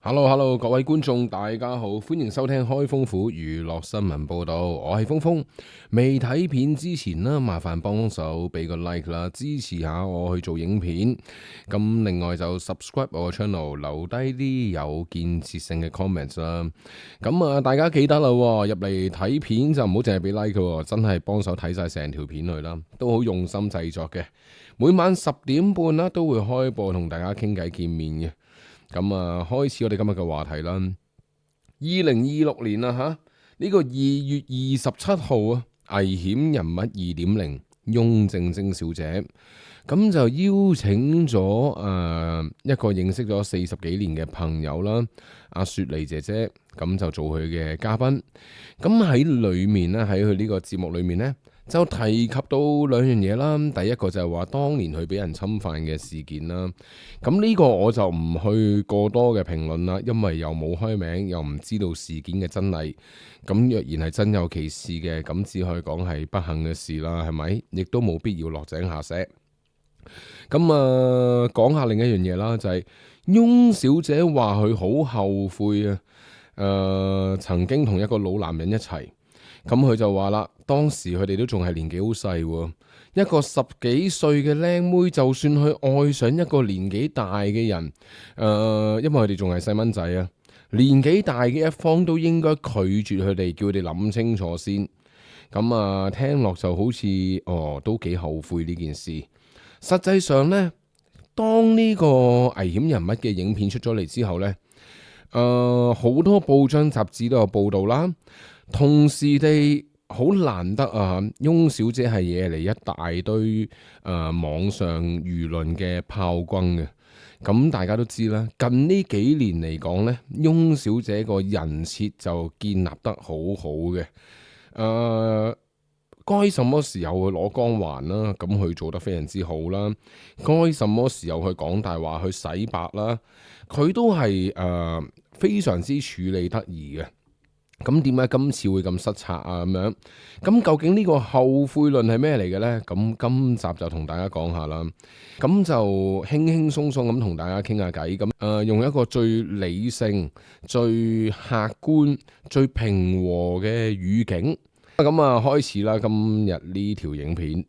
Hello，各位觀眾大家好，歡迎收聽開封府娛樂新聞報道，我係峰峰。未睇片之前啦，麻煩幫手俾個 like 啦，支持下我去做影片。咁另外就 subscribe 我個 channel，留低啲有建設性嘅 comments 啦。咁大家記得啦，入嚟睇片就唔好淨係俾 like 嘅，真係幫手睇晒成條片去啦，都好用心製作嘅。每晚10點半啦，都會開播同大家傾偈見面嘅。咁開始我哋今日嘅話題啦。2026年啊呢個2月27號啊，危險人物2.0翁靜晶小姐，咁就邀請咗一個認識咗40幾年嘅朋友啦，阿雪梨姐姐，咁就做佢嘅嘉賓。咁喺裏面呢，喺佢呢個節目裏面呢，就提及到兩樣嘢啦。第一個就係話當年佢俾人侵犯嘅事件啦。咁呢個我就唔去過多嘅評論啦，因為又冇開名，又唔知道事件嘅真偽。咁若然係真有其事嘅，咁只可以講係不幸嘅事啦，係咪？亦都冇必要落井下石。咁講下另一樣嘢啦，就係翁小姐話佢好後悔啊，曾經同一個老男人一齊。咁佢就話啦，當時佢哋都仲係年紀好細喎，一個10幾歲嘅靚妹，就算佢愛上一個年紀大嘅人，因為佢哋仲係細蚊仔啊，年紀大嘅一方都應該拒絕佢哋，叫佢哋諗清楚先。咁聽落就好似都幾後悔呢件事。實際上呢，當呢個危險人物嘅影片出咗嚟之後呢，好多報章雜誌都有報道啦。同時地好難得啊，翁小姐係惹嚟一大堆網上輿論嘅炮轟嘅。咁大家都知啦，近呢幾年嚟講呢，翁小姐個人設就建立得好好嘅。該什麼時候去攞光環啦，咁佢做得非常之好啦。該什麼時候去講大話去洗白啦，佢都係非常之處理得宜嘅。咁點解今次會咁失策啊？咁樣，咁究竟呢個後悔論係咩嚟嘅呢？咁今集就同大家講下啦。咁就輕輕鬆鬆咁同大家傾下偈。咁用一個最理性、最客觀、最平和嘅語境。咁開始啦，今日呢條影片。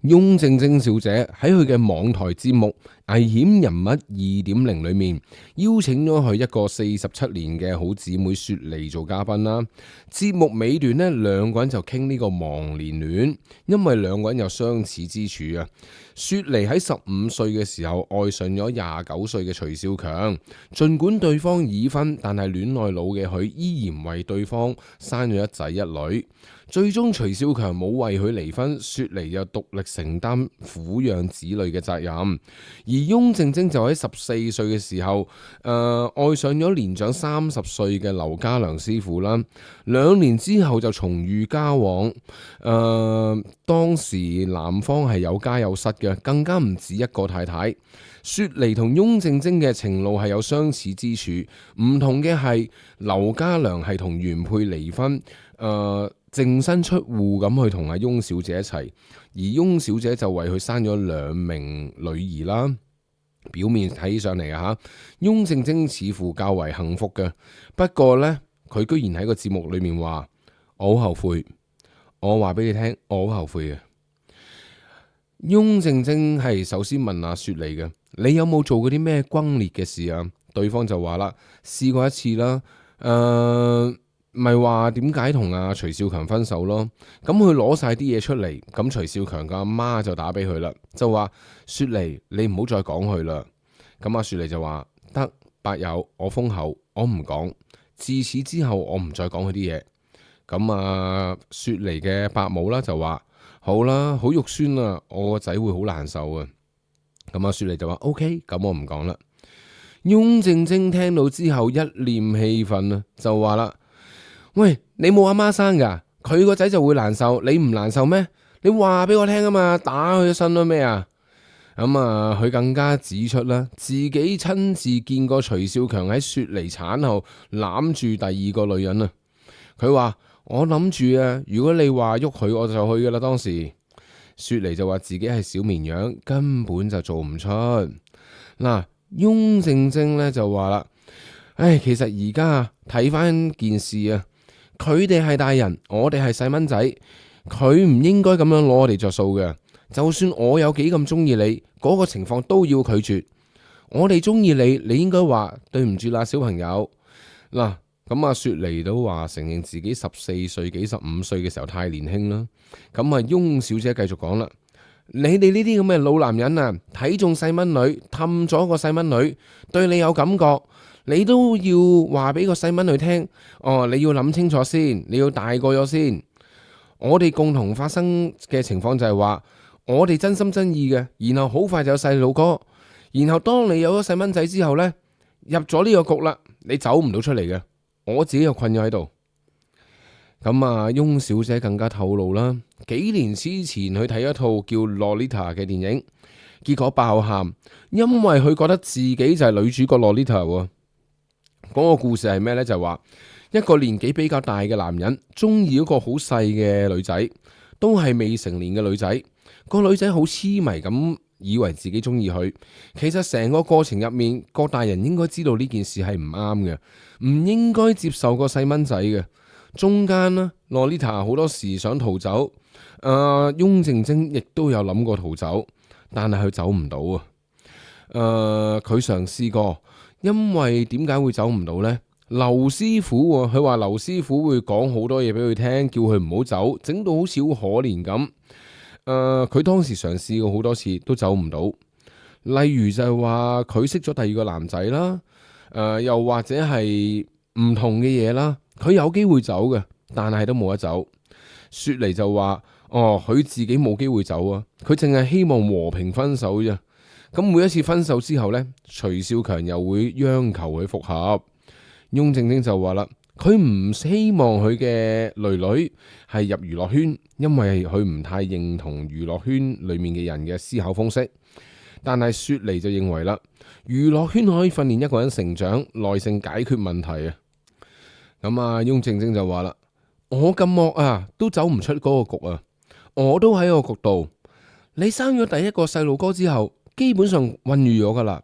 翁靜晶小姐喺佢嘅網台節目《危險人物2.0》裏面邀請咗佢一個47年嘅好姊妹雪梨做嘉賓啦。節目尾段呢，兩個人就傾呢個忘年戀，因為兩個人有相似之處啊。雪梨喺15歲嘅時候愛上咗29歲嘅徐少強，盡管對方已婚，但係戀愛腦嘅佢依然為對方生咗一仔一女。最終徐少強冇為佢離婚，雪梨又獨力承擔撫養子女嘅責任。而翁靜晶就喺14歲嘅時候，愛上咗年長30歲嘅劉家良師傅啦。2年之後就重遇交往，當時男方係有家有室嘅，更加唔止一個太太。雪梨同翁靜晶嘅情路係有相似之處，唔同嘅係劉家良係同原配離婚，淨身出戶咁去同阿翁小姐一齊，而翁小姐就為佢生咗2名女兒啦。表面睇起上嚟翁靜晶似乎較為幸福嘅，不過呢，佢居然喺個節目裏面話：我好後悔，我話俾你聽，我好後悔嘅。翁靜晶係首先問阿雪梨嘅：你有冇做過啲咩轟烈嘅事啊？對方就話啦：試過一次啦，咪話點解同阿徐少強分手咯？咁佢攞晒啲嘢出嚟，咁徐少強嘅阿媽就打俾佢啦，就話：雪梨，你唔好再講佢啦。咁阿雪梨就話：得，伯友，我封口，我唔講。自此之後，我唔再講佢啲嘢。咁雪梨嘅伯母啦就話：好啦，好肉酸啊，我個仔會好難受啊。咁阿雪梨就話：OK，咁我唔講啦。翁靜晶聽到之後一臉氣憤啊，就話啦：喂，你冇阿媽生噶，佢個仔就會難受，你唔難受咩？你話俾我聽啊嘛，打佢一身咯咩啊？佢更加指出啦，自己親自見過徐少強喺雪梨產後攬住第2個女人啊。佢話：我諗住啊，如果你話喐佢，我就去噶啦。當時雪梨就話自己係小綿羊，根本就做唔出。嗱，翁靜晶咧就話啦。唉，其實而家睇翻件事啊，佢哋係大人，我哋係細蚊仔，佢唔應該咁樣攞我哋着數嘅。就算我有幾咁中意你，嗰個情況都要拒絕。我哋中意你，你應該話對唔住啦，小朋友。嗱，咁雪梨都話承認自己14歲幾15歲嘅時候太年輕啦。咁翁小姐繼續講啦，你哋呢啲咁嘅老男人啊，睇中細蚊女，氹咗個細蚊女，對你有感覺，你都要話俾個細蚊女聽，哦，你要諗清楚先，你要大個咗先。我哋共同發生嘅情況就係話，我哋真心真意嘅，然後好快就有細路哥，然後當你有咗細蚊仔之後呢，入咗呢個局啦，你走唔到出嚟嘅。我自己又困咗喺度。咁翁小姐更加透露啦，幾年之前去睇一套叫《Lolita》嘅電影，結果爆喊，因為佢覺得自己就係女主角 Lolita。嗰個故事係咩呢？就係話一個年紀比較大嘅男人中意一個好細嘅女仔，都係未成年嘅女仔。個女仔好痴迷咁，以為自己中意佢。其實成個過程入面，個大人應該知道呢件事係唔啱嘅，唔應該接受個細蚊仔嘅。中間呢，Lolita 好多時想逃走，翁靜晶亦都有諗過逃走，但係佢走唔到啊。佢嘗試過，因為點解會走唔到呢？劉師傅佢話劉師傅會講好多嘢俾佢聽，叫佢唔好走，整到好似好可憐咁。佢當時嘗試過好多次都走唔到，例如就係話佢識咗第二個男仔啦，又或者係唔同嘅嘢啦。佢有機會走嘅，但係都冇得走。雪梨就話：哦，佢自己冇機會走啊，佢淨係希望和平分手啫。咁每一次分手之後呢，徐少強又會央求佢復合。翁靜晶就話啦，佢唔希望佢嘅囡囡係入娛樂圈，因為佢唔太認同娛樂圈裏面嘅人嘅思考方式。但係雪梨就認為啦，娛樂圈可以訓練一個人成長，耐性解決問題啊。咁翁靜晶就話啦，我咁惡啊，都走唔出嗰個局啊，我都喺個局度。你生咗第一個細路哥之後，基本上困住咗噶啦。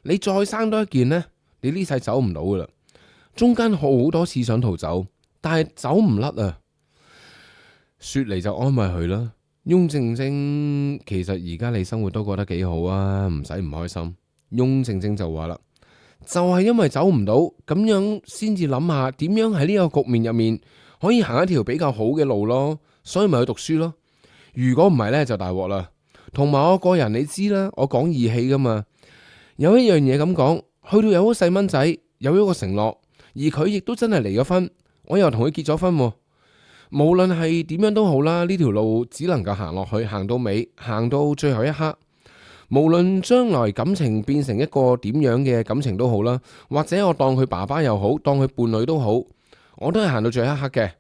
你再生多一件呢，你呢世走唔到噶啦。中間好多次想逃走，但係走唔甩啊。雪梨就安慰佢啦，翁靜晶，其實而家你生活都過得幾好啊，唔使唔開心。翁靜晶就話啦，就係因為走唔到，咁樣先至諗下點樣喺呢個局面入面可以行一條比較好嘅路咯，所以咪去讀書咯。如果唔係呢，就大鑊啦。同埋我個人你知啦，我講義氣噶嘛，有一樣嘢咁講，去到有個細蚊仔，有一個承諾，而佢亦都真係離咗婚，我又同佢結咗婚，無論係點樣都好啦，呢條路只能夠行落去，行到尾，行到最後一刻。無論將來感情變成一個點樣嘅感情都好啦，或者我當佢爸爸又好，當佢伴侶都好，我都係行到最後一刻嘅。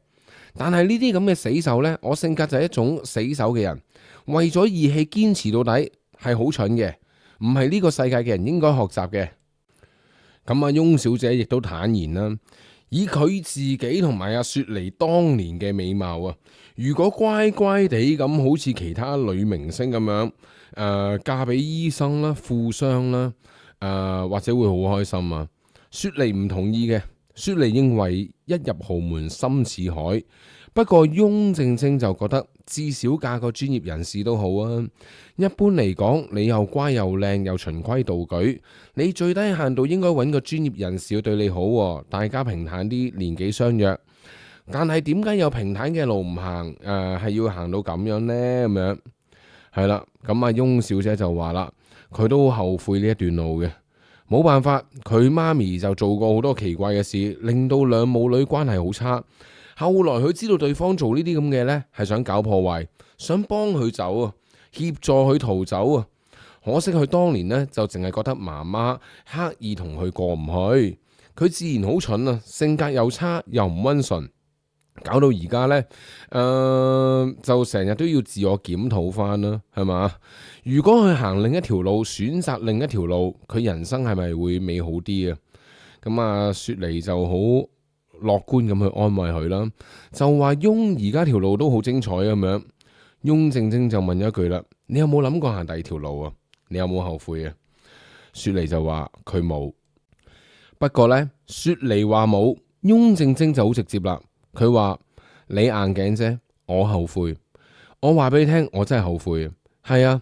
但係呢啲咁嘅死守呢，我性格就係一種死守嘅人，為咗義氣堅持到底係好蠢嘅，唔係呢個世界嘅人應該學習嘅。咁翁小姐亦都坦言啦，以佢自己同埋雪梨當年嘅美貌啊，如果乖乖地咁好似其他女明星咁樣，嫁俾醫生啦、富商啦，或者會好開心啊。雪梨唔同意嘅。雪梨認為一入豪門深似海，不過翁靜晶就覺得至少嫁個專業人士都好啊。一般嚟講，你又乖又靚又循規蹈矩，你最低限度應該揾個專業人士要對你好，大家平坦啲，年紀相若。但係點解有平坦嘅路唔行？係要行到咁樣呢？咁樣係啦。咁翁小姐就話啦，佢都好後悔呢一段路嘅。冇辦法，佢媽咪就做過好多奇怪嘅事，令到兩母女關係好差。後來佢知道對方做呢啲咁嘅呢，係想搞破壞，想幫佢走啊，協助佢逃走啊。可惜佢當年呢，就淨係覺得媽媽刻意同佢過唔去，佢自然好蠢啊，性格又差又唔溫順，搞到而家呢，就成日都要自我檢討翻啦，係嘛？如果佢行另一條路，選擇另一條路，佢人生係咪會美好啲啊？咁雪梨就好樂觀咁去安慰佢啦，就話翁而家條路都好精彩咁樣。翁靜晶就問咗一句啦：你有冇諗過行第二條路啊？你有冇後悔啊？雪梨就話佢冇。不過呢，雪梨話冇，翁靜晶就好直接啦。佢話你硬頸啫，我後悔。我話俾你聽，我真係後悔。係啊，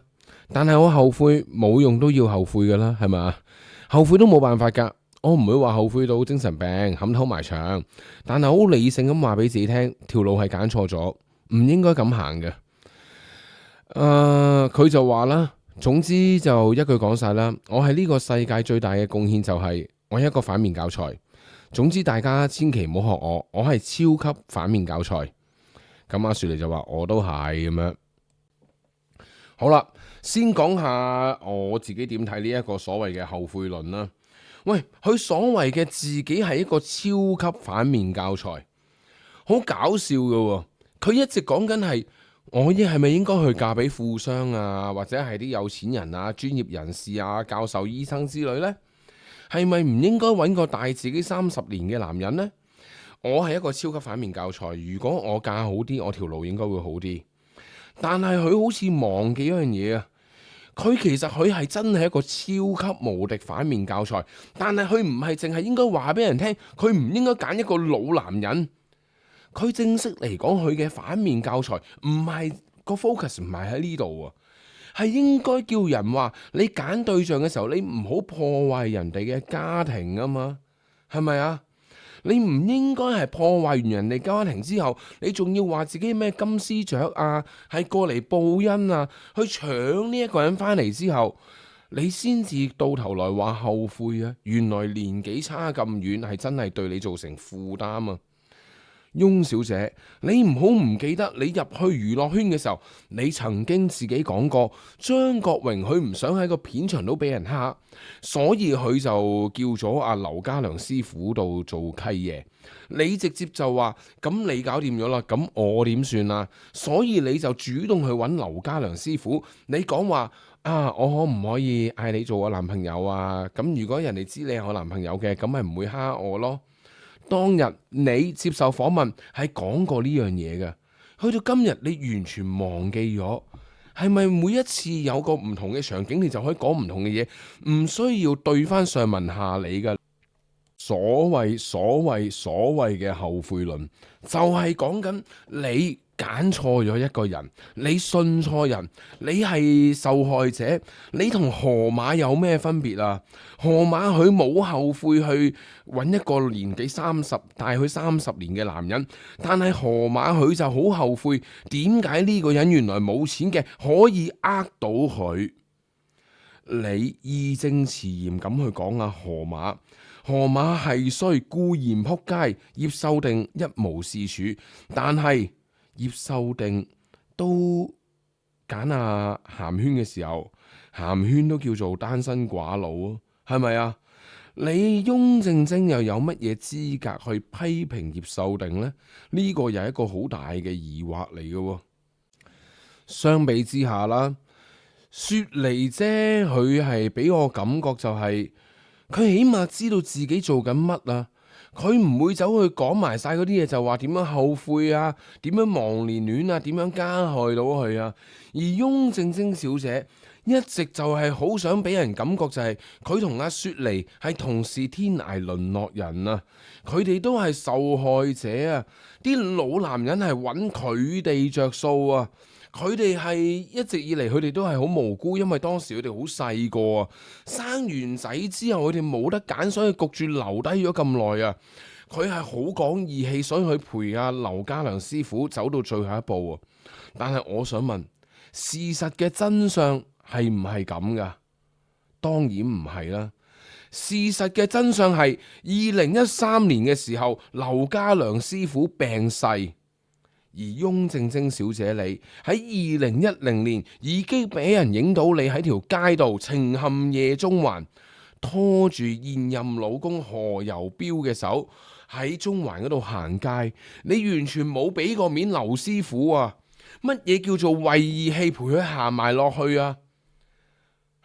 但係我後悔冇用，都要後悔噶啦，係咪啊？後悔都冇辦法噶，我唔會話後悔到精神病冚頭埋牆，但係好理性咁話俾自己聽，條路係揀錯咗，唔應該咁行嘅。佢就話啦，總之就一句講晒啦，我係呢個世界最大嘅貢獻就係我係一個反面教材。總之大家千祈唔好學我係超級反面教材。咁阿雪梨就話我都係咁樣。好啦，先講下我自己點睇呢一個所謂嘅後悔論啦。喂，佢所謂嘅自己係一個超級反面教材，好搞笑㗎。佢一直講緊係我係咪應該去嫁俾富商啊，或者係啲有錢人啊、專業人士啊、教授、醫生之類呢？係咪唔應該揾個大自己30年嘅男人呢？我係一個超級反面教材，如果我嫁好啲，我條路應該會好啲。但係佢好似忘記一樣嘢啊！佢其實佢係真係一個超級無敵反面教材，但係佢唔係淨係應該話俾人聽，佢唔應該揀一個老男人。佢正式嚟講，佢嘅反面教材唔係個 focus 唔係喺呢度啊，係應該叫人話你揀對象嘅時候，你唔好破壞人哋嘅家庭啊嘛，係咪啊？你唔應該係破壞完人哋家庭之後，你仲要話自己咩金絲雀啊，係過嚟報恩啊，去搶呢一個人翻嚟之後，你先至到頭來話後悔啊！原來年紀差咁遠，係真係對你造成負擔啊！翁小姐，你唔好唔記得你入去娛樂圈嘅時候，你曾經自己講過，張國榮佢唔想喺個片場度俾人蝦，所以佢就叫咗阿劉家良師傅度做契爺。你直接就話咁你搞掂咗啦，咁我點算啊？所以你就主動去揾劉家良師傅，你講話啊，我可唔可以嗌你做我男朋友啊？咁如果人哋知你係我男朋友嘅，咁咪唔會蝦我咯。當日你接受訪問係講過呢樣嘢嘅，去到今日你完全忘記咗，係咪每一次有個唔同嘅場景，你就可以講唔同嘅嘢，唔需要對翻上文下理嘅？所謂嘅後悔論，就係講緊你揀錯咗一個人，你信錯人，你係受害者。你同河馬有咩分別啊？河馬佢冇後悔去揾一個年紀大佢30年嘅男人，但係河馬佢就好後悔，點解呢個人原來冇錢嘅可以呃到佢？你義正辭嚴咁去講啊，河馬係衰固然撲街，葉秀定一無是處，但係葉秀定都揀阿咸軒嘅時候，咸軒都叫做單身寡佬啊，係咪啊？你翁靜晶又有乜嘢資格去批評葉秀定呢？呢個又係一個好大嘅疑惑嚟嘅。相比之下啦，雪梨姐佢係俾我感覺就係，佢起碼知道自己做緊乜啊！佢唔會走去講埋晒嗰啲嘢，就話點樣後悔啊，點樣忘年戀啊，點樣加害到佢啊！而翁靜晶小姐一直就係好想俾人感覺就係佢同阿雪梨係同是天涯淪落人啊！佢哋都係受害者啊！啲老男人係揾佢哋着數啊！佢哋係一直以嚟，佢哋都係好無辜，因為當時佢哋好細個啊，生完仔之後佢哋冇得揀，所以焗住留低咗咁耐啊。佢係好講義氣，所以佢陪阿劉家良師傅走到最後一步啊。但係我想問，事實嘅真相係唔係咁噶？當然唔係啦。事實嘅真相係2013年嘅時候，劉家良師傅病逝。而翁靜晶小姐你喺2010年已經俾人影到你喺條街度情陷夜中環，拖住現任老公何猷標嘅手喺中環嗰度行街，你完全冇俾個面劉師傅啊！乜嘢叫做為義氣陪佢行埋落去啊？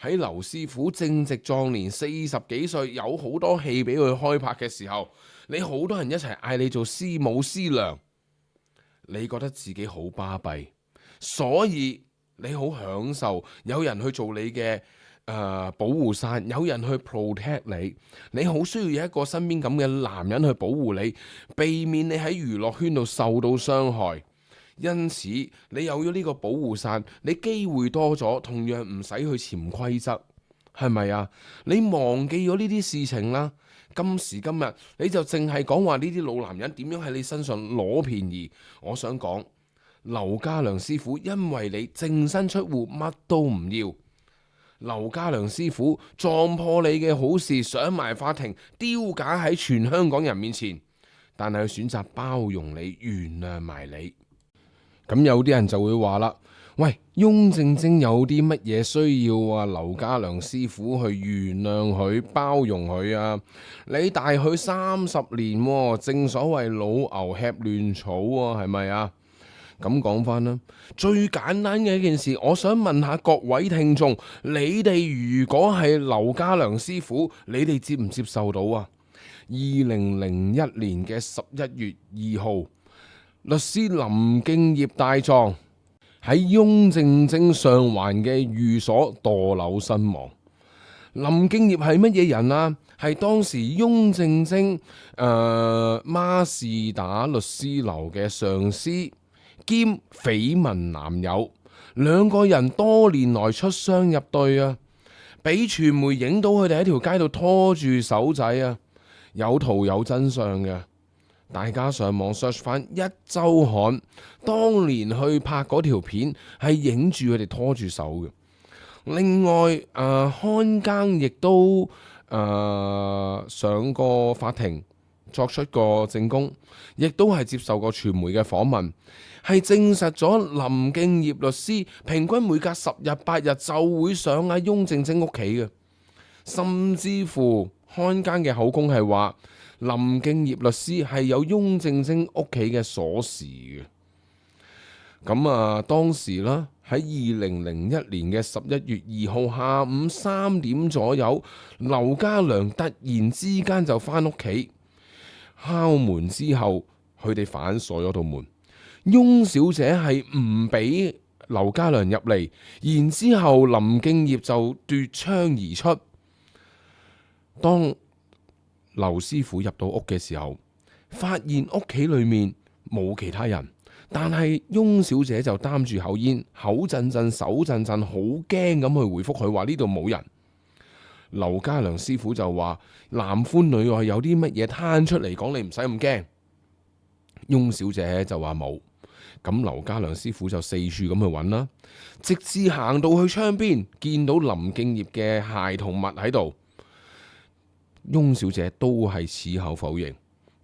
喺劉師傅正值壯年40幾歲，有好多戲俾佢開拍嘅時候，你好多人一齊嗌你做師母師娘。你覺得自己好巴閉，所以你好享受有人去做你嘅保護傘，有人去 protect 你，你好需要有一個身邊咁嘅男人去保護你，避免你喺娛樂圈度受到傷害。因此，你有咗呢個保護傘，你機會多咗，同樣唔使去潛規則，係咪啊？你忘記咗呢啲事情啦。今時今日，你就淨係講話呢啲老男人點樣喺你身上攞便宜。我想講，劉家良師傅因為你淨身出戶，乜都唔要。劉家良師傅撞破你嘅好事，上埋法庭，丟架喺全香港人面前，但係佢選擇包容你，原諒埋你。咁有啲人就會話啦，喂，翁靜晶有啲乜嘢需要啊？劉家良師傅去原諒佢、包容佢啊？你大佢30年喎，正所謂老牛吃亂草啊，係咪啊？咁講翻啦，最簡單嘅一件事，我想問下各位聽眾，你哋如果係劉家良師傅，你哋接唔接受到啊？2001年嘅11月2號，律師林敬業大狀喺翁靜晶上環嘅寓所墮樓身亡。林敬業係乜嘢人啊？係當時翁靜晶孖士打律師樓嘅上司兼緋聞男友，兩個人多年來出雙入對啊！俾傳媒影到佢哋喺條街度拖住手仔啊！有圖有真相嘅。大家上網 search 翻一週刊，當年去拍嗰條片係影住佢哋拖住手嘅。另外，看更亦都上過法庭作出過證供，亦都係接受過傳媒嘅訪問，係證實咗林敬業律師平均每隔10日8日就會上阿翁靜晶屋企嘅，甚至乎看更嘅口供係話，林敬業律師係有翁靜晶屋企嘅鎖匙嘅。咁當時啦，喺2001年嘅11月2號下午3點左右，劉家良突然之間就返屋企，敲門之後，佢哋反鎖咗道門。翁小姐係唔俾劉家良入嚟，然之後林敬業就奪槍而出。當劉師傅入到屋嘅時候，發現屋企裏面冇其他人，但係翁小姐就擔住口煙，口震震手震震，好驚咁去回覆佢話呢度冇人。劉家良師傅就話男歡女愛，有啲乜嘢攤出嚟講，你唔使咁驚。翁小姐就話冇，咁劉家良師傅就四處咁去揾啦，直至行到去窗邊，見到林敬業嘅鞋同襪喺度。翁小姐都係矢口否認，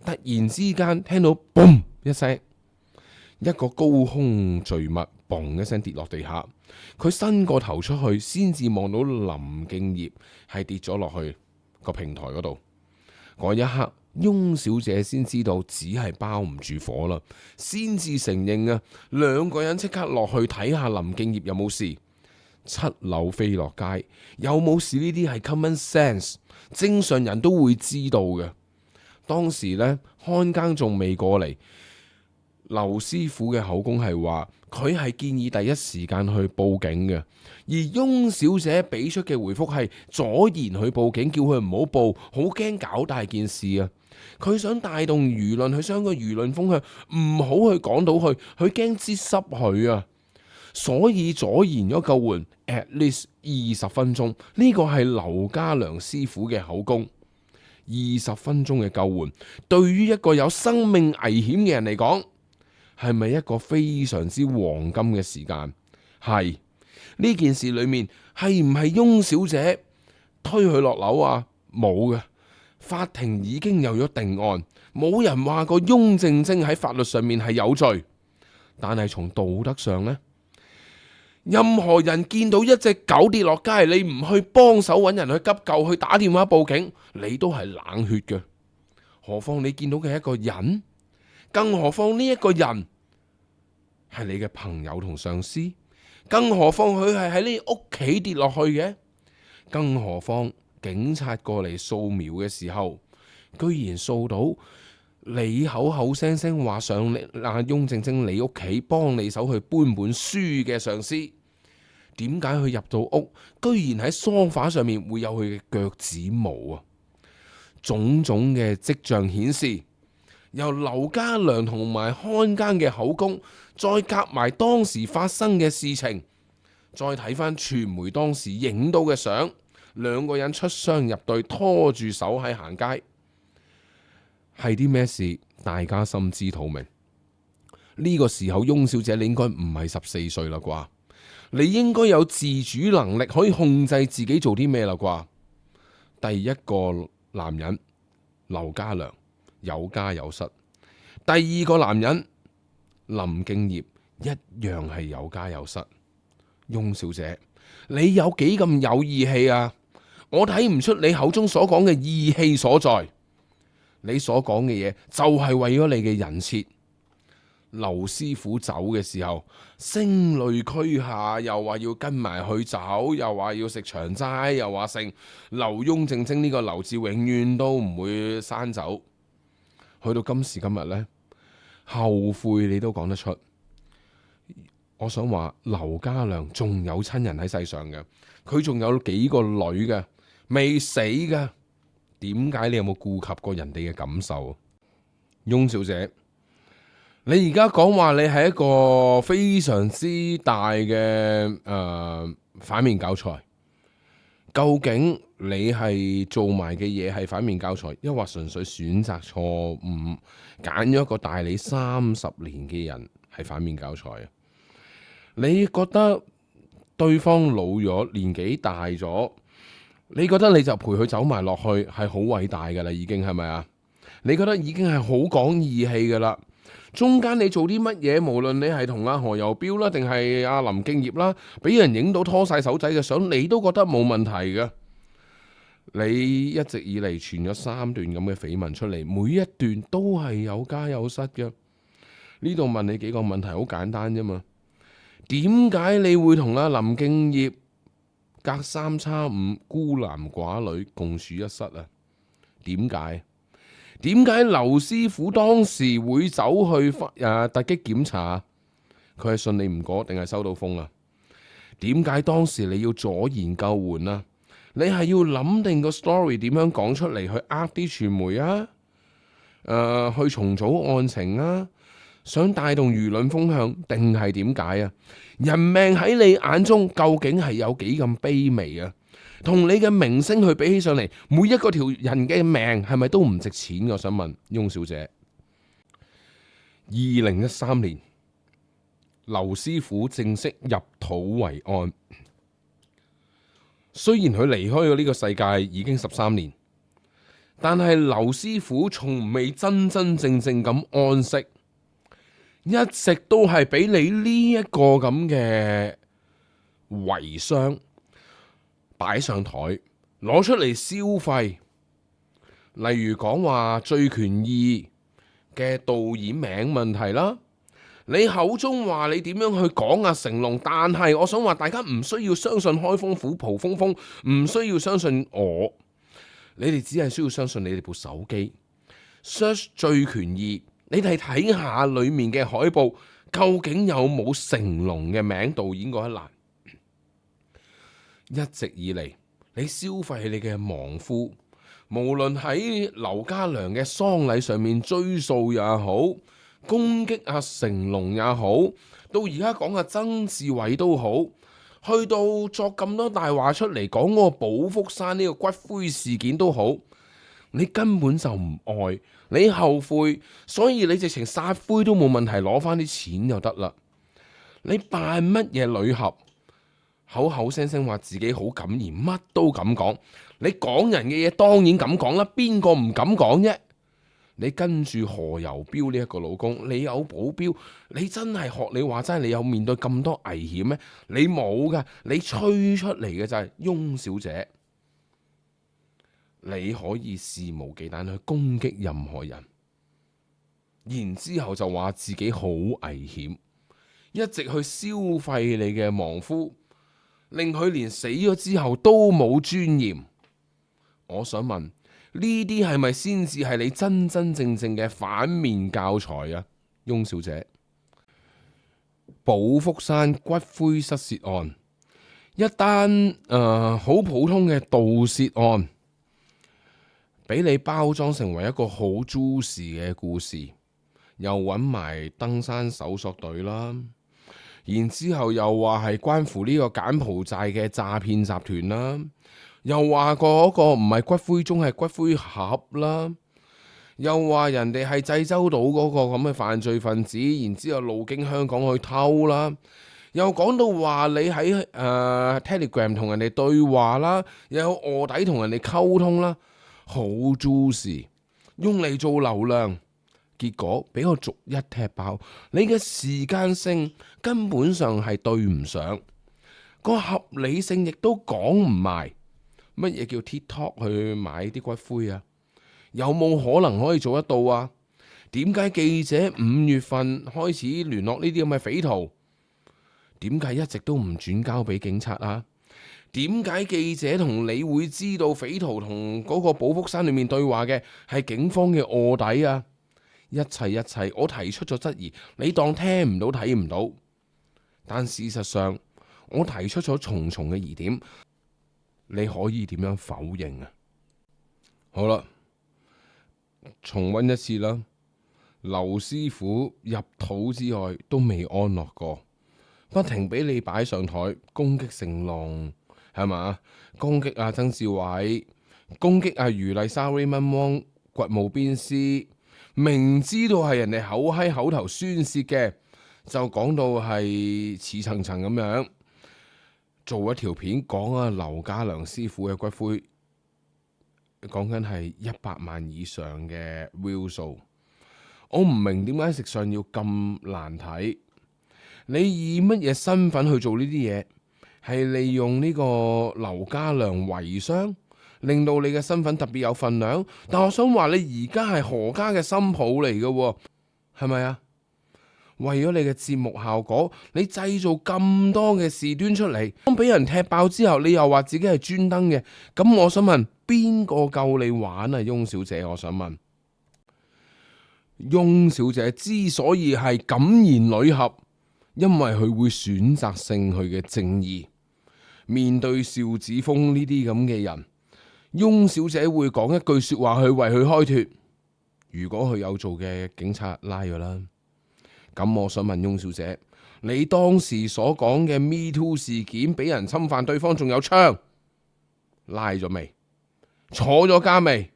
突然之間聽到嘣一聲，一個高空墜物嘣一聲跌落地下，佢伸個頭出去，先至望到林敬業係跌咗落去個平台嗰度。嗰一刻，翁小姐先知道只係包唔住火啦，先至承認啊，兩個人即刻落去睇下林敬業有冇事。7樓飛落街，有冇事呢啲係 common sense， 正常人都會知道嘅。當時呢，看更仲未過嚟，劉師傅嘅口供係話佢係建議第一時間去報警嘅，而翁小姐俾出嘅回覆係阻延去報警，叫佢唔好報，好驚搞大件事啊！佢想帶動輿論，佢想個輿論風向唔好去講到佢驚擠濕佢啊！所以阻延咗救援 at least 20分鐘，呢個係劉家良師傅嘅口供。20分鐘嘅救援，對於一個有生命危險嘅人嚟講，係咪一個非常之黃金嘅時間？係。呢件事裏面係唔係翁小姐推佢落樓啊？冇嘅，法庭已經有咗定案，冇人話過翁靜晶喺法律上面係有罪，但係從道德上呢，任何人見到一隻狗跌落街，你唔去幫手揾人去急救，去打電話報警，你都係冷血嘅。何況你見到嘅一個人，更何況呢一個人係你嘅朋友同上司，更何況佢係喺你屋企跌落去嘅，更何況警察過嚟掃描嘅時候，居然掃到你口口聲聲話上阿翁靜晶你屋企幫你手去搬本書嘅上司，點解佢入到屋，居然喺梳化上面會有佢嘅腳趾毛啊？種種嘅跡象顯示，由劉家良同埋看更嘅口供，再夾埋當時發生嘅事情，再睇翻傳媒當時影到嘅相，兩個人出雙入對，拖住手喺行街，係啲咩事？大家心知肚明。呢個時候，翁小姐你應該唔係14歲啦啩？你應該有自主能力，可以控制自己做啲咩啦啩？第一個男人劉家良有家有室，第二個男人林敬業一樣係有家有室。翁小姐，你有幾咁有義氣啊？我睇唔出你口中所講嘅義氣所在。你所講嘅嘢就係為咗你嘅人設。劉師傅走嘅時候，聲淚俱下，又話要跟埋去走，又話要食長齋，又話剩劉翁正正呢個劉字永遠都唔會刪走。去到今時今日呢，後悔你都講得出。我想話劉家良仲有親人喺世上嘅，佢仲有幾個女嘅未死嘅，點解你有冇顧及過人哋嘅感受？翁小姐，你而家講話你係一個非常之大嘅反面教材，究竟你係做埋嘅嘢係反面教材，抑或純粹選擇錯誤，揀咗一個大你30年嘅人係反面教材啊？你覺得對方老咗，年紀大咗，你覺得你就陪佢走埋落去係好偉大噶啦，已經係咪啊？你覺得已經係好講義氣噶啦？中間你做啲乜嘢，無論你係同阿何猷標啦，定係阿林敬業啦，俾人影到拖晒手仔嘅相，你都覺得冇問題嘅。你一直以嚟傳咗3段咁嘅緋聞出嚟，每一段都係有家有室嘅。呢度問你幾個問題，好簡單啫嘛。點解你會同阿林敬業隔三差五孤男寡女共處一室啊？點解？點解劉師傅當時會走去突擊檢查？佢係信你唔過定係收到風啊？點解當時你要左研救援啊？你係要諗定個 story 點樣講出嚟去啲傳媒啊？去重組案情啊？想帶動輿論風向定係點解啊？人命喺你眼中究竟係有幾咁卑微啊？同你嘅名聲去比起上嚟，每一個條人嘅命係咪都唔值錢？我想問翁小姐。2013年，劉師傅正式入土為安。雖然佢離開咗呢個世界已經13年，但係劉師傅從未真真正正咁安息。一直都係俾你呢一個咁嘅遺孀擺上台，攞出嚟消費。例如講話《醉拳2》嘅導演名問題啦，你口中話你點樣去講阿成龍，但係我想話大家唔需要相信開封府蒲鋒鋒，唔需要相信我，你哋只係需要相信你哋部手機 search《醉拳2》。你哋睇下裏面嘅海報，究竟有冇成龍嘅名導演嗰一欄？一直以嚟，你消費你嘅亡夫，無論喺劉家良嘅喪禮上面追數也好，攻擊阿成龍也好，到而家講阿曾志偉都好，去到作咁多大話出嚟講嗰個寶福山呢個骨灰事件都好。你根本就唔愛，你後悔，所以你直情撒灰都冇問題，攞翻啲錢就得啦。你扮乜嘢女俠，口口聲聲話自己好敢言，乜都敢講。你講人嘅嘢當然咁講啦，邊個唔敢講啫？你跟住何猷標呢一個老公，你有保鏢，你真係學你話齋，你有面對咁多危險咩？你冇噶，你吹出嚟嘅就係翁小姐。你可以肆無忌憚去攻擊任何人，然之後就話自己好危險，一直去消費你嘅亡夫，令佢連死咗之後都冇尊嚴。我想問，呢啲係咪先至係你真真正正嘅反面教材啊？翁小姐，寶福山骨灰失竊案，一單好普通嘅盜竊案，俾你包裝成為一個好 juicy 嘅故事，又揾埋登山搜索隊啦，然之後又話係關乎呢個柬埔寨嘅詐騙集團啦，又話嗰個唔係骨灰盅係骨灰盒啦，又話人哋係濟州島嗰個咁嘅犯罪分子，然之後路經香港去偷啦，又講到話你喺Telegram 同人哋對話啦，又有臥底同人哋溝通啦，好 juicy，用嚟做流量。結果俾我逐一踢爆，你嘅時間性根本上係對唔上，個合理性亦都講唔埋。乜嘢叫 TikTok 去買啲骨灰啊？有冇可能可以做得到啊？點解記者5月份開始聯絡呢啲咁嘅匪徒？點解一直都唔轉交俾警察啊？點解記者同你會知道匪徒同嗰個寶福山裏面對話嘅係警方嘅臥底啊？一切，我提出咗質疑，你當聽唔到睇唔到，但事實上我提出咗重重嘅疑點，你可以點樣否認啊？好啦，重溫一次啦。劉師傅入土之外都未安樂過，不停俾你擺上台攻擊成龍，係嘛？攻擊阿曾志偉，攻擊阿余麗莎 Raymond Wong 掘墓鞭屍。明知道係人哋口頭宣泄嘅，就講到係似層層咁樣做一條片講啊劉家良師傅嘅骨灰，講緊係100萬以上嘅 view 數。我唔明點解食相要咁難睇？你以乜嘢身份去做呢啲嘢？係利用呢個劉家良遺孀，令到你嘅身份特別有份量，但我想話你而家係何家嘅新抱嚟嘅，係咪啊？為咗你嘅節目效果，你製造咁多嘅事端出嚟，當俾人踢爆之後，你又話自己係專登嘅，咁我想問邊個夠你玩啊？翁小姐，我想問，翁小姐之所以係敢言女俠，因為佢會選擇性佢嘅正義，面對邵子峰呢啲咁嘅人。翁小姐會講一句說話去為佢開脫，如果佢有做嘅，警察拉咗啦。咁我想問翁小姐，你當時所講嘅 Me Too 事件，俾人侵犯對方仲有槍，拉咗未？坐咗監未？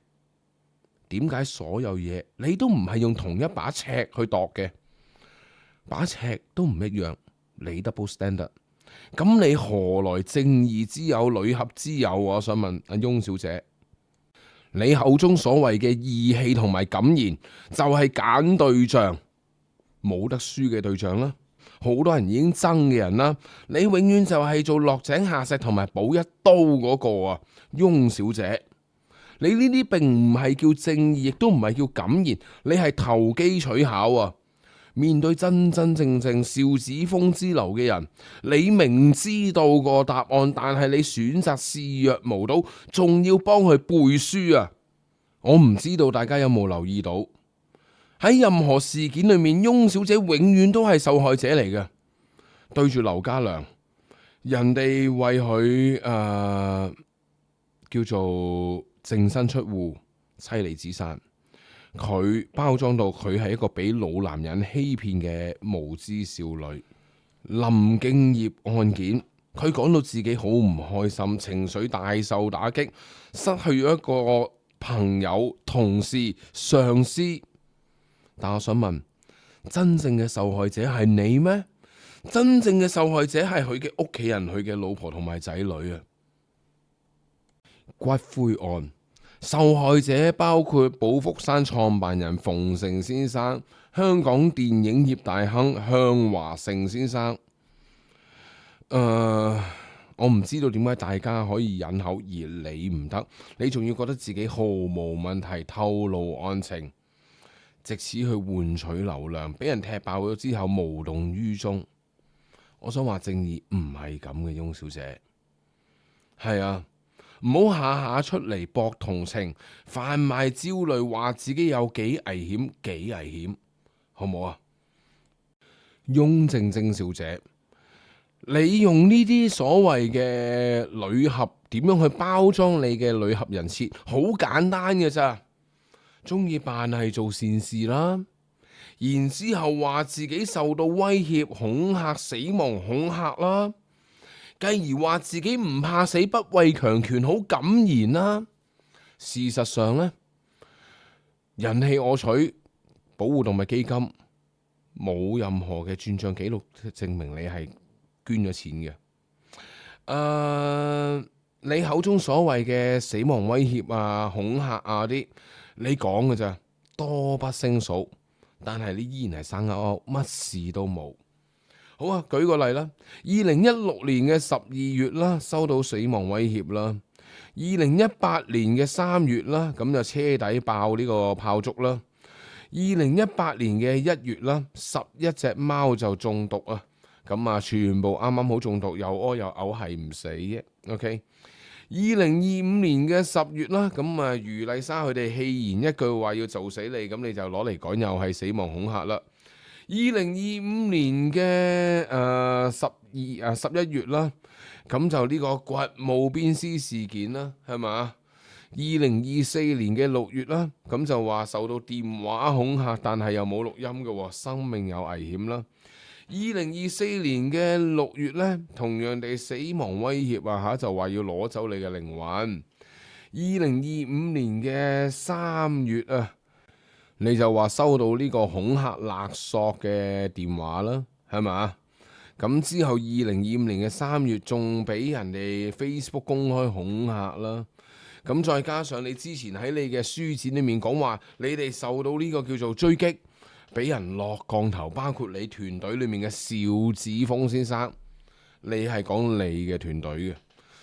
點解所有嘢你都唔係用同一把尺去度嘅？把尺都唔一樣，你 double standard。咁你何來正義之友、女俠之友？我想問阿翁小姐，你口中所謂嘅義氣同埋敢言，就係揀對象，冇得輸嘅對象啦。好多人已經憎嘅人啦，你永遠就係做落井下石同埋補一刀嗰個啊，翁小姐。你呢啲並唔係叫正義，亦都唔係叫敢言，你係投機取巧啊！面對真正邵子峰之流嘅人，你明知道個答案，但係你選擇視若無睹，仲要幫佢背書啊！我唔知道大家有冇留意到，喺任何事件裏面，翁小姐永遠都係受害者嚟嘅。對住劉家良，人哋為佢叫做淨身出戶、妻離子散。佢包裝到佢係一個俾老男人欺騙嘅無知少女。林敬業案件，佢講到自己好唔開心，情緒大受打擊，失去咗一個朋友、同事、上司。但我想問，真正嘅受害者係你咩？真正嘅受害者係佢嘅屋企人、佢嘅老婆同埋仔女啊！骨灰案。受害者包括寶福山創辦人馮成先生、香港電影業大亨向華勝先生。我唔知道點解大家可以忍口而你唔得，你仲要覺得自己毫無問題透露案情，藉此去換取流量，俾人踢爆咗之後無動於衷。我想話正義唔係咁嘅，翁小姐。係啊。唔好下下出嚟博同情，販賣焦慮，話自己有幾危險，幾危險，好唔好啊？翁靜晶小姐，你用呢啲所謂嘅女俠點樣去包裝你嘅女俠人設？好簡單嘅咋，中意扮係做善事啦，然之後話自己受到威脅、恐嚇、死亡恐嚇啦，繼而話自己唔怕死、不畏強權，好敢言啦。事實上呢，人棄我取保護動物基金冇任何嘅轉賬記錄證明你係捐咗錢嘅。你口中所謂嘅死亡威脅啊、恐嚇啊啲，你講嘅咋，多不勝數。但係你依然係生勾勾，乜事都冇。好啊，舉個例啦，2016年嘅12月啦，收到死亡威脅啦。2018年嘅3月啦，咁就車底爆呢個炮竹啦。2018年嘅1月啦，11隻貓就中毒啊。咁啊，全部啱啱好中毒，又屙又嘔，係唔死嘅。OK， 2025年嘅10月啦，咁啊，余麗莎佢哋戲言一句話要做死你，咁你就攞嚟講又係死亡恐嚇啦。2025年嘅11月啦，咁就呢個掘墓鞭屍事件啦，係嘛？2024年嘅6月啦，咁就話受到電話恐嚇，但係又冇錄音嘅，生命有危險啦。2024年嘅6月呢，同樣地死亡威脅啊，就話要攞走你嘅靈魂。2025年嘅3月啊，你就話收到呢個恐嚇勒索嘅電話啦，係嘛？咁之後2025年嘅3月仲俾人哋 Facebook 公開恐嚇啦。咁再加上你之前喺你嘅書展裏面講話，你哋受到呢個叫做追擊，俾人落降頭，包括你團隊裏面嘅邵子峰先生，你係講你嘅團隊嘅，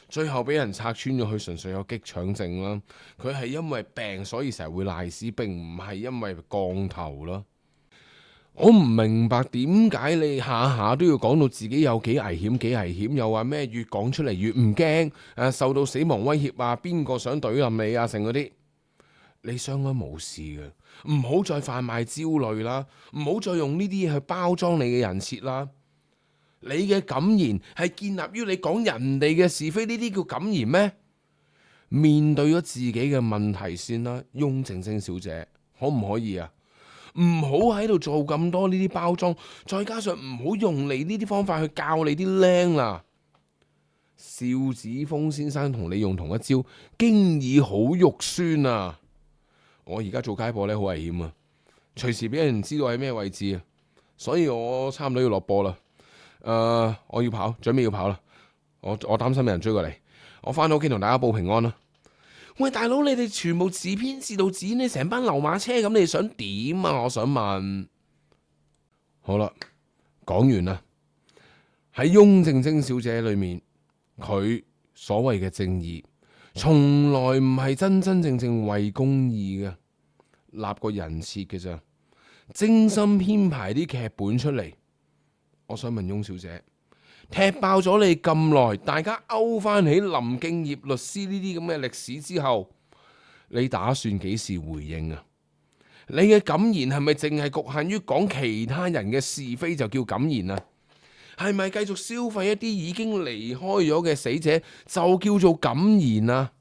最後俾人拆穿咗，佢純粹有激腸症啦，佢係因為病所以成日會賴屎，並唔係因為降頭啦。我唔明白點解你下下都要講到自己有幾危險幾危險，又話咩越講出嚟越唔驚，受到死亡威脅啊，邊個想懟冧你啊，成嗰啲，你相安無事嘅，唔好再販賣焦慮啦，唔好再用呢啲嘢去包裝你嘅人設啦。你嘅感言係建立於你講人哋嘅是非，呢啲叫感言咩？面對咗自己嘅問題先啦，翁靜晶小姐，可唔可以啊？唔好喺度做咁多呢啲包裝，再加上唔好用你呢啲方法去教你啲僆啦。邵子峰先生同你用同一招，經已好肉酸啊！我而家做街播呢，好危險啊，隨時俾人知道喺咩位置啊，所以我差唔多要落播啦。我要跑，準備要跑啦。我擔心有人追過嚟，我翻到屋企同大家報平安啦。喂，大佬，你哋全部自編自導自演，你成班流馬車咁，你想點啊？我想問。好啦，講完啦。喺翁靜晶小姐裏面，佢所謂嘅正義，從來唔係真真正正為公義嘅，立個人設嘅咋，精心編排啲劇本出嚟。我想問翁小姐，踢爆咗你咁耐，大家勾翻起林敬業律師呢啲咁嘅歷史之後，你打算幾時回應啊？你嘅感言係咪淨係局限於講其他人嘅是非就叫感言啊？係咪繼續消費一啲已經離開咗嘅死者就叫做感言啊？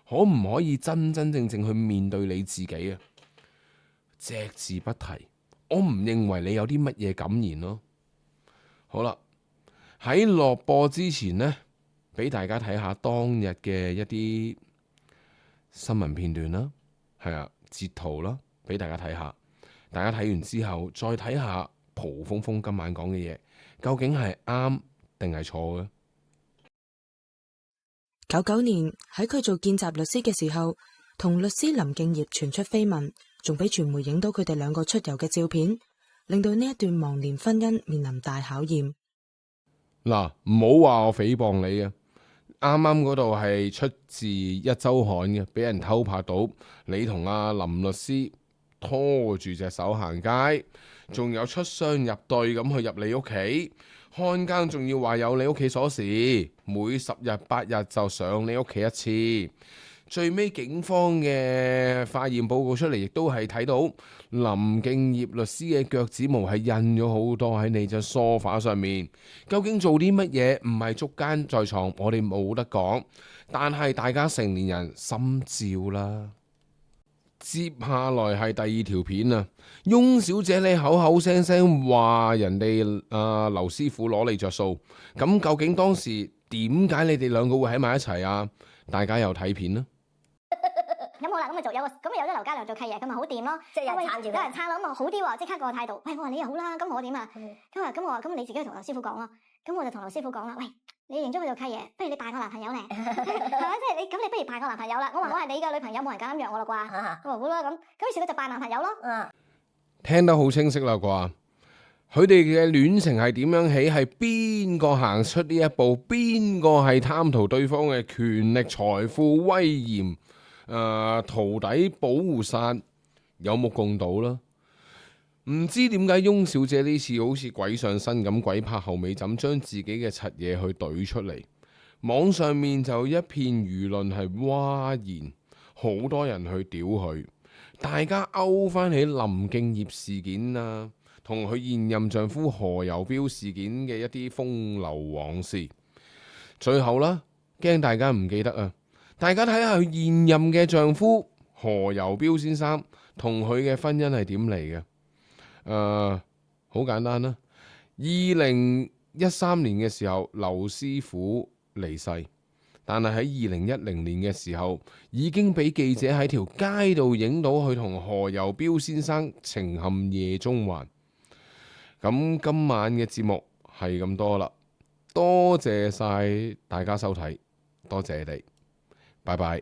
可唔可以真真正正去面對你自己啊？隻字不提，我唔認為你有啲乜嘢感言咯。好啦，喺落播之前呢，俾大家睇下當日嘅一啲新聞片段啦，係啊，截圖啦，俾大家睇下。大家睇完之後，再睇下蒲鋒鋒今晚講嘅嘢，究竟係啱定係錯嘅？99年喺佢做見習律師嘅時候，同律師林敬業傳出緋聞，仲俾傳媒影到佢哋兩個出遊嘅照片。令到呢一段忘年婚姻面臨大考驗。嗱，唔好話我誹謗你啊！啱啱嗰度係出自一周刊嘅，俾人偷拍到你同阿林律師拖住隻手行街，仲有出雙入對咁去入你屋企，看更仲要話有你屋企鎖匙，每10日8日就上你屋企一次，最尾警方嘅化驗報告出嚟，亦都係睇到林敬業律師嘅腳趾毛係印咗好多喺你隻梳化上面。究竟做啲乜嘢唔係捉奸在床，我哋冇得講。但係大家成年人心照啦。接下來係第二條片啊，翁小姐你口口聲聲話人哋劉師傅攞你着數，咁究竟當時點解你哋兩個會喺埋一齊啊？大家又睇片啦。咁好啦，咁咪有咗劉家良做契爺，咁咪好掂咯。即係有人撐住，有人撐咯，咁啊好啲喎，即刻個態度。喂，我話你又好啦，咁我點啊？咁我話咁你自己去同劉師傅講咯。咁我就同劉師傅講啦，喂，你認咗佢做契爺，不如你扮我男朋友咧，係咪？即係你咁，你不如扮我男朋友啦。我話我係你嘅女朋友，冇人敢約我啦啩。佢話好啦，咁於是佢就扮男朋友咯。聽得好清晰啦啩？佢哋嘅戀情係點樣起？係邊個行出呢一步？邊個係貪圖對方嘅權力、財富、威嚴？徒弟保護傘，有目共睹啦。唔知點解翁小姐呢次好似鬼上身咁，鬼拍後尾枕，將自己嘅柒嘢去懟出嚟。網上面就一片輿論係嘩然，好多人去屌佢。大家勾翻起林敬業事件啊，同佢現任丈夫何猷標事件嘅一啲風流往事。最後啦，驚大家唔記得啊！大家睇下佢現任嘅丈夫何猷標先生同佢嘅婚姻係點嚟嘅？好簡單啦。2013年嘅時候，劉師傅離世，但係喺2010年嘅時候，已經俾記者喺條街度影到佢同何猷標先生情陷夜中環。咁今晚嘅節目係咁多啦，多謝晒大家收睇，多謝你哋，拜拜。